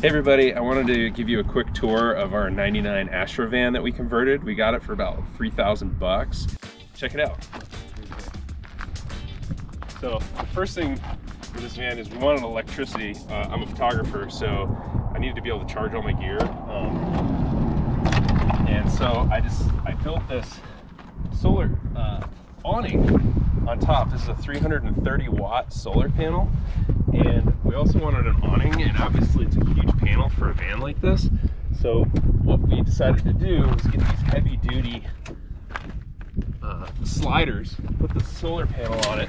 Hey everybody, I wanted to give you a quick tour of our 99 astrovan that we converted. We got it for about 3,000 bucks. Check it out. So the first thing with this van is we wanted electricity. I'm a photographer, so I needed to be able to charge all my gear. And so I built this solar awning on top. This is a 330 watt solar panel. And we also wanted an awning, and obviously it's a huge panel for a van like this. So what we decided to do was get these heavy duty sliders, put the solar panel on it,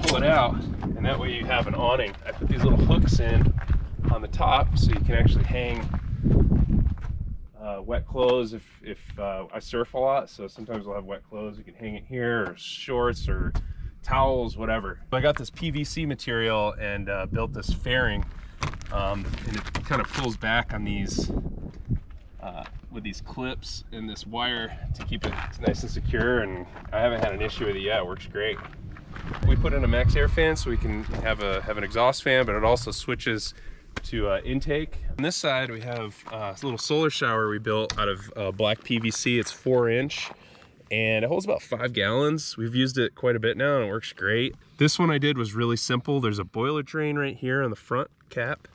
pull it out, and that way you have an awning. I put these little hooks in on the top so you can actually hang wet clothes if I surf a lot, so sometimes I'll have wet clothes. You can hang it here, or shorts, or towels, whatever. I got this PVC material and built this fairing, and it kind of pulls back on these with these clips and this wire to keep it nice and secure, and I haven't had an issue with it yet. It works great. We put in a max air fan so we can have an exhaust fan, but it also switches to intake. On this side we have a little solar shower we built out of black PVC. It's 4-inch. And it holds about 5 gallons. We've used it quite a bit now and it works great. This one I did was really simple. There's a boiler drain right here on the front cap.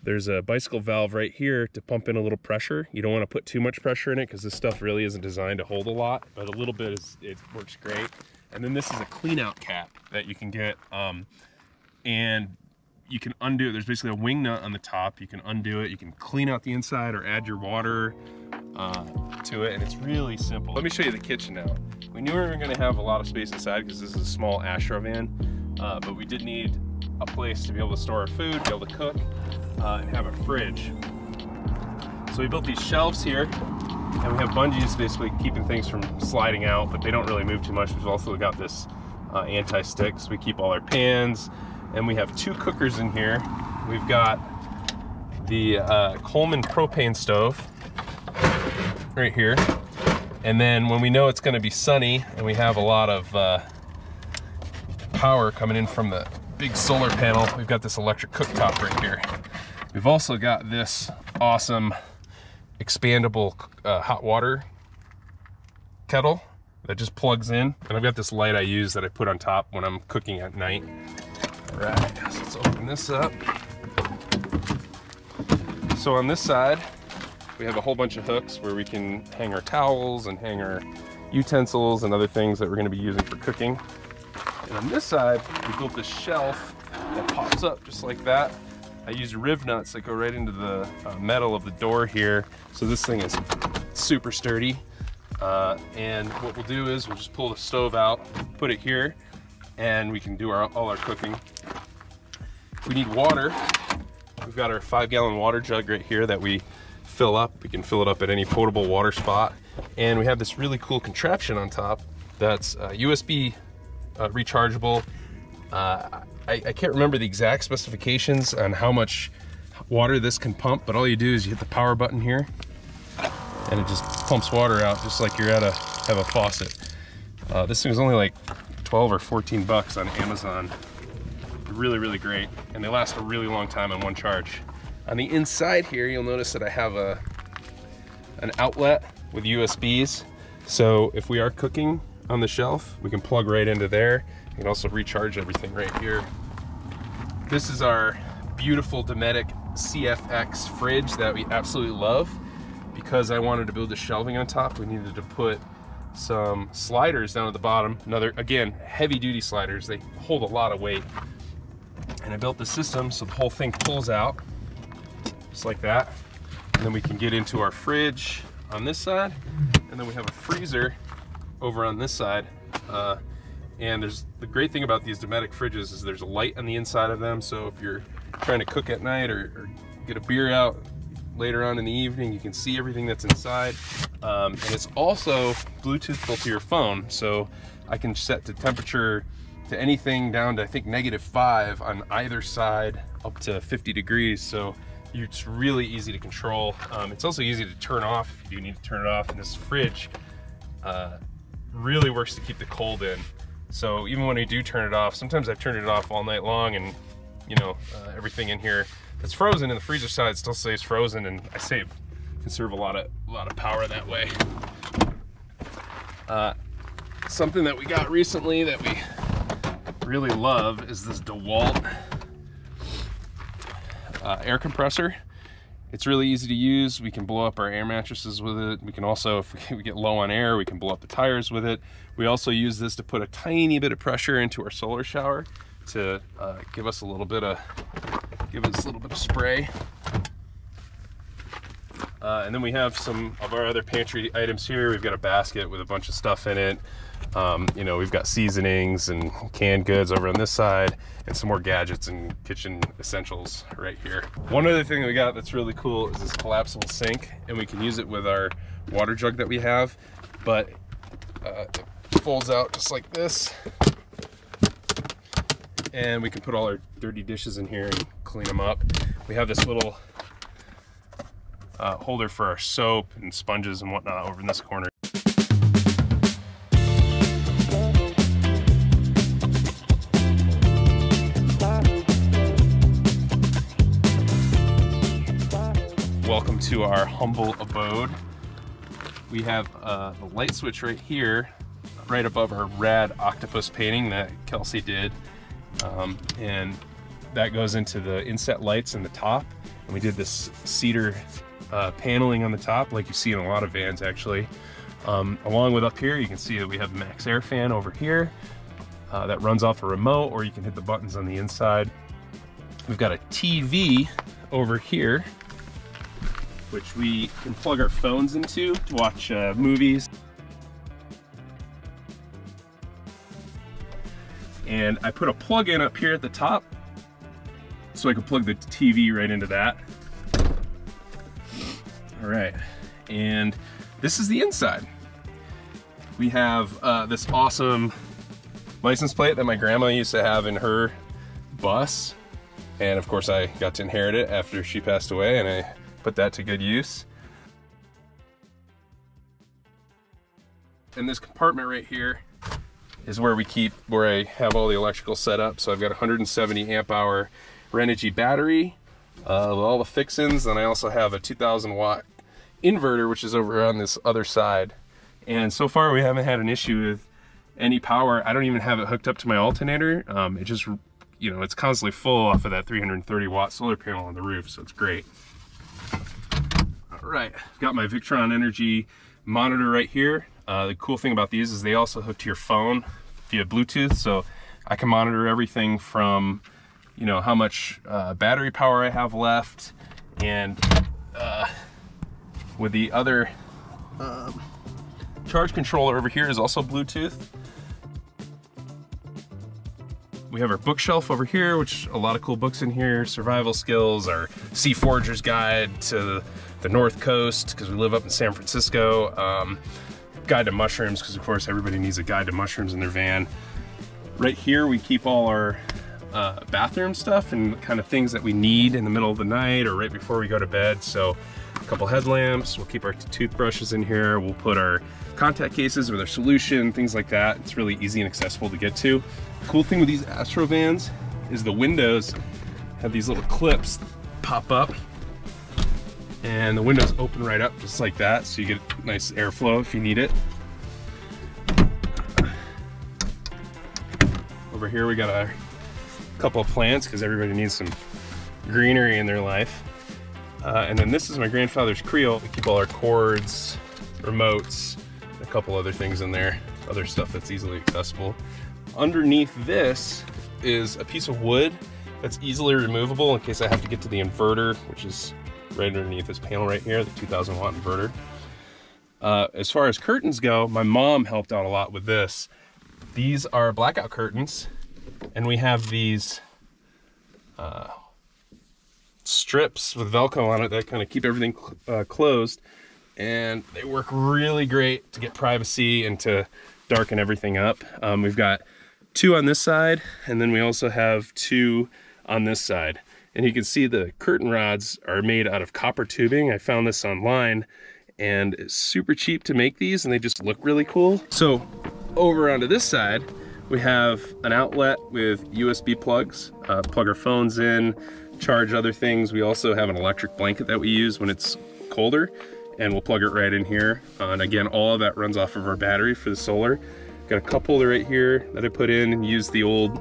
There's a bicycle valve right here to pump in a little pressure. You don't want to put too much pressure in it because this stuff really isn't designed to hold a lot, but a little bit it works great. And then this is a clean out cap that you can get, and you can undo it. There's basically a wing nut on the top. You can undo it. You can clean out the inside or add your water to it, and it's really simple. Let me show you the kitchen now. We knew we were going to have a lot of space inside because this is a small astrovan, but we did need a place to be able to store our food, be able to cook, and have a fridge. So we built these shelves here, and we have bungees basically keeping things from sliding out, but they don't really move too much. We've also got this anti-stick, so we keep all our pans, and we have 2 cookers in here. We've got the Coleman propane stove right here, and then when we know it's going to be sunny and we have a lot of power coming in from the big solar panel, we've got this electric cooktop right here. We've also got this awesome expandable hot water kettle that just plugs in, and I've got this light I use that I put on top when I'm cooking at night. All right, so let's open this up. So on this side we have a whole bunch of hooks where we can hang our towels and hang our utensils and other things that we're going to be using for cooking. And on this side, we built this shelf that pops up just like that. I used riv nuts that go right into the metal of the door here. So this thing is super sturdy. And what we'll do is we'll just pull the stove out, put it here, and we can do all our cooking. If we need water, we've got our 5-gallon water jug right here that we fill up. We can fill it up at any potable water spot. And we have this really cool contraption on top that's USB rechargeable. I can't remember the exact specifications on how much water this can pump, but all you do is you hit the power button here and it just pumps water out just like you're at have a faucet. This thing is only like 12 or 14 bucks on Amazon. Really, really great, and they last a really long time on one charge. On the inside here, you'll notice that I have an outlet with USBs. So if we are cooking on the shelf, we can plug right into there. You can also recharge everything right here. This is our beautiful Dometic Cfx Fridge that we absolutely love. Because I wanted to build the shelving on top, we needed to put some sliders down at the bottom. Another, again, heavy duty sliders. They hold a lot of weight. And I built the system so the whole thing pulls out just like that, and then we can get into our fridge on this side, and then we have a freezer over on this side. And the great thing about these Dometic fridges is there's a light on the inside of them, so if you're trying to cook at night or get a beer out later on in the evening, you can see everything that's inside. And it's also Bluetoothable to your phone, so I can set the temperature to anything down to I think -5 on either side up to 50 degrees, so it's really easy to control. It's also easy to turn off if you do need to turn it off, and this fridge really works to keep the cold in. So even when I do turn it off, sometimes I've turned it off all night long and you know everything in here it's frozen, and the freezer side still stays frozen, and I conserve a lot of power that way. Something that we got recently that we really love is this DeWalt air compressor. It's really easy to use. We can blow up our air mattresses with it. We can also, if we get low on air, we can blow up the tires with it. We also use this to put a tiny bit of pressure into our solar shower to give us a little bit of spray. And then we have some of our other pantry items here. We've got a basket with a bunch of stuff in it. You know, we've got seasonings and canned goods over on this side, and some more gadgets and kitchen essentials right here. One other thing that we got that's really cool is this collapsible sink, and we can use it with our water jug that we have, but it folds out just like this, and we can put all our dirty dishes in here and clean them up. We have this little holder for our soap and sponges and whatnot over in this corner. Welcome to our humble abode. We have the light switch right here, right above our rad octopus painting that Kelsey did. And that goes into the inset lights in the top. And we did this cedar paneling on the top, like you see in a lot of vans actually. Along with up here, you can see that we have a max air fan over here that runs off a remote, or you can hit the buttons on the inside. We've got a TV over here, which we can plug our phones into to watch movies. And I put a plug in up here at the top so I can plug the TV right into that. All right, and this is the inside. We have this awesome license plate that my grandma used to have in her bus. And of course I got to inherit it after she passed away, and I put that to good use. And this compartment right here is where I have all the electrical set up. So I've got a 170 amp hour Renogy battery with all the fixins, and I also have a 2000 watt inverter, which is over on this other side. And so far we haven't had an issue with any power. I don't even have it hooked up to my alternator. It just, you know, it's constantly full off of that 330 watt solar panel on the roof, so it's great. All right, I've got my Victron Energy monitor right here. The cool thing about these is they also hook to your phone via Bluetooth, so I can monitor everything from, you know, how much battery power I have left, and with the other charge controller over here is also Bluetooth. We have our bookshelf over here, which a lot of cool books in here. Survival skills, our Sea Forger's Guide to the North Coast, because we live up in San Francisco. Guide to mushrooms, because of course everybody needs a guide to mushrooms in their van. Right here we keep all our bathroom stuff and kind of things that we need in the middle of the night or right before we go to bed. So a couple headlamps, we'll keep our toothbrushes in here, we'll put our contact cases with our solution, things like that. It's really easy and accessible to get to. The cool thing with these Astro vans is the windows have these little clips pop up, and the windows open right up just like that, so you get nice airflow if you need it. Over here we got a couple of plants because everybody needs some greenery in their life. And then this is my grandfather's Creole. We keep all our cords, remotes, a couple other things in there, other stuff that's easily accessible. Underneath this is a piece of wood that's easily removable in case I have to get to the inverter, which is right underneath this panel right here, the 2000 watt inverter. As far as curtains go, my mom helped out a lot with this. These are blackout curtains, and we have these strips with Velcro on it that kind of keep everything closed, and they work really great to get privacy and to darken everything up. We've got two on this side, and then we also have two on this side. And you can see the curtain rods are made out of copper tubing. I found this online, and it's super cheap to make these, and they just look really cool. So over onto this side, we have an outlet with USB plugs, plug our phones in, charge other things. We also have an electric blanket that we use when it's colder, and we'll plug it right in here. And again, all of that runs off of our battery for the solar. Got a cup holder right here that I put in and used the old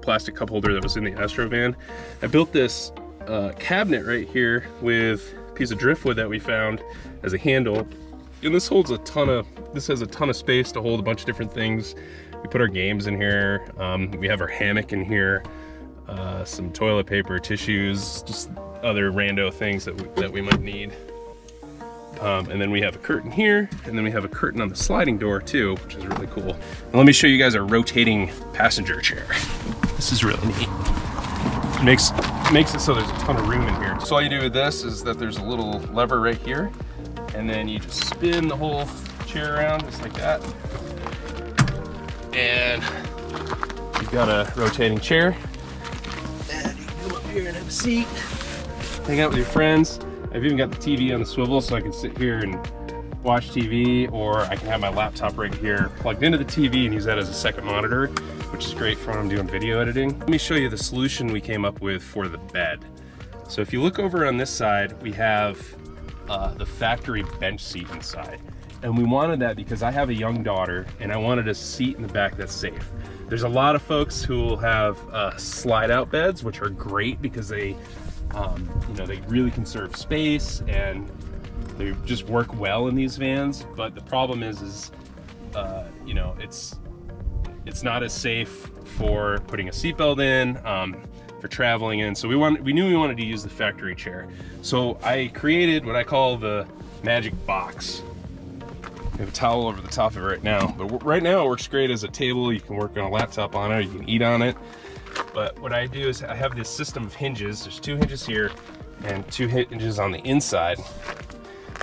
plastic cup holder that was in the Astro van. I built this cabinet right here with a piece of driftwood that we found as a handle, and this has a ton of space to hold a bunch of different things. We put our games in here. We have our hammock in here, some toilet paper, tissues, just other rando things that we might need. And then we have a curtain here, and then we have a curtain on the sliding door too, which is really cool. And let me show you guys our rotating passenger chair. This is really neat. It makes it so there's a ton of room in here. So all you do with this is that there's a little lever right here, and then you just spin the whole chair around just like that. And you've got a rotating chair. And you can come up here and have a seat. Hang out with your friends. I've even got the TV on the swivel so I can sit here and watch TV, or I can have my laptop right here plugged into the TV and use that as a second monitor, which is great for when I'm doing video editing. Let me show you the solution we came up with for the bed. So if you look over on this side, we have the factory bench seat inside. And we wanted that because I have a young daughter and I wanted a seat in the back that's safe. There's a lot of folks who will have slide out beds, which are great because they you know, they really conserve space and they just work well in these vans. But the problem is you know, it's not as safe for putting a seatbelt in, for traveling in. So we knew we wanted to use the factory chair. So I created what I call the magic box. I have a towel over the top of it right now, but right now it works great as a table. You can work on a laptop on it, you can eat on it. But what I do is I have this system of hinges. There's 2 hinges here and 2 hinges on the inside.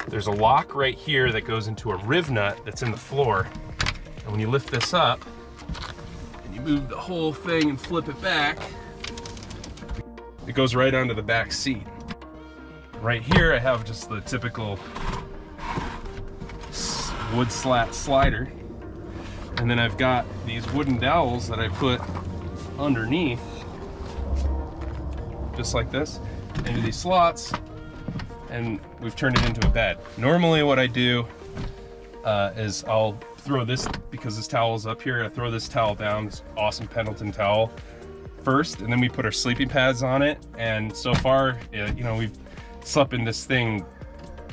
There's a lock right here that goes into a riv nut that's in the floor. And when you lift this up and you move the whole thing and flip it back, it goes right onto the back seat. Right here I have just the typical wood slat slider. And then I've got these wooden dowels that I put underneath, just like this, into these slots, and we've turned it into a bed. Normally what I do is I'll throw this, because this towel is up here, I throw this towel down, this awesome Pendleton towel first, and then we put our sleeping pads on it. And so far, you know, we've slept in this thing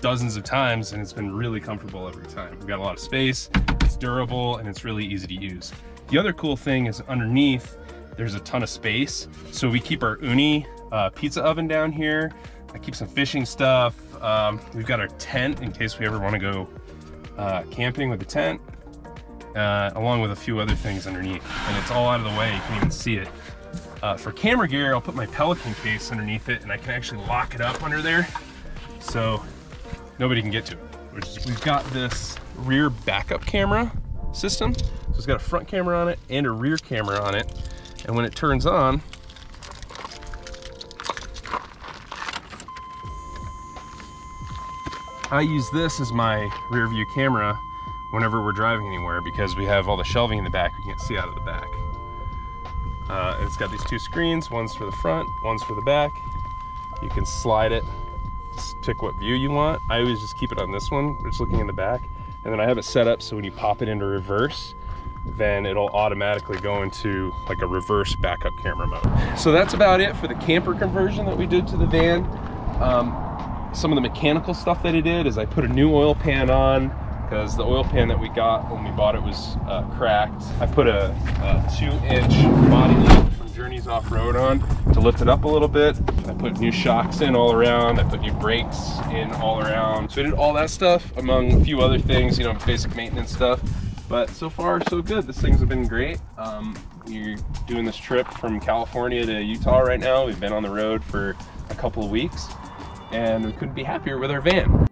dozens of times and it's been really comfortable every time. We've got a lot of space, it's durable, and it's really easy to use. The other cool thing is underneath there's a ton of space. So we keep our uni pizza oven down here. I keep some fishing stuff. We've got our tent in case we ever want to go camping with the tent, along with a few other things underneath. And it's all out of the way, you can even see it. For camera gear, I'll put my Pelican case underneath it, and I can actually lock it up under there so nobody can get to it. We've got this rear backup camera system. So it's got a front camera on it and a rear camera on it. And when it turns on, I use this as my rear view camera whenever we're driving anywhere, because we have all the shelving in the back, we can't see out of the back. It's got these 2 screens, one's for the front, one's for the back. You can slide it, just pick what view you want. I always just keep it on this one, which is looking in the back. And then I have it set up so when you pop it into reverse, then it'll automatically go into like a reverse backup camera mode. So that's about it for the camper conversion that we did to the van. Some of the mechanical stuff that I did is I put a new oil pan on, because the oil pan that we got when we bought it was cracked. I put a 2-inch body lift from Journeys Off-Road on to lift it up a little bit. I put new shocks in all around. I put new brakes in all around. So I did all that stuff among a few other things, you know, basic maintenance stuff. But so far, so good. This thing's been great. We're doing this trip from California to Utah right now. We've been on the road for a couple of weeks, and we couldn't be happier with our van.